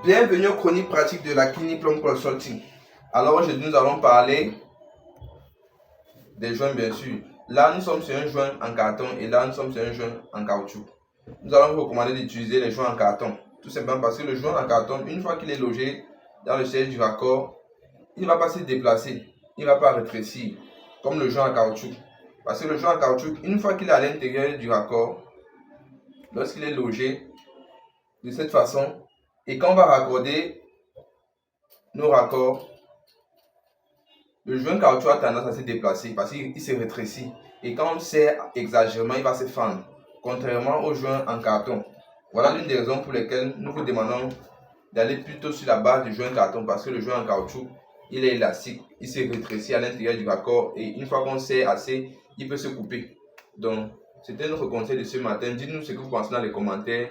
Bienvenue aux chroniques pratiques de la clinique Plum Consulting. Alors aujourd'hui nous allons parler des joints bien sûr. Là nous sommes sur un joint en carton et là nous sommes sur un joint en caoutchouc. Nous allons vous recommander d'utiliser les joints en carton. Tout simplement parce que le joint en carton, une fois qu'il est logé dans le siège du raccord, il ne va pas se déplacer, il ne va pas rétrécir comme le joint en caoutchouc. Parce que le joint en caoutchouc, une fois qu'il est à l'intérieur du raccord, lorsqu'il est logé de cette façon, et quand on va raccorder nos raccords, le joint caoutchouc a tendance à se déplacer parce qu'il se rétrécit. Et quand on serre exagérément, il va se fendre, contrairement au joint en carton. Voilà l'une des raisons pour lesquelles nous vous demandons d'aller plutôt sur la base du joint carton, parce que le joint en caoutchouc, il est élastique, il se rétrécit à l'intérieur du raccord et une fois qu'on serre assez, il peut se couper. Donc, c'était notre conseil de ce matin. Dites-nous ce que vous pensez dans les commentaires.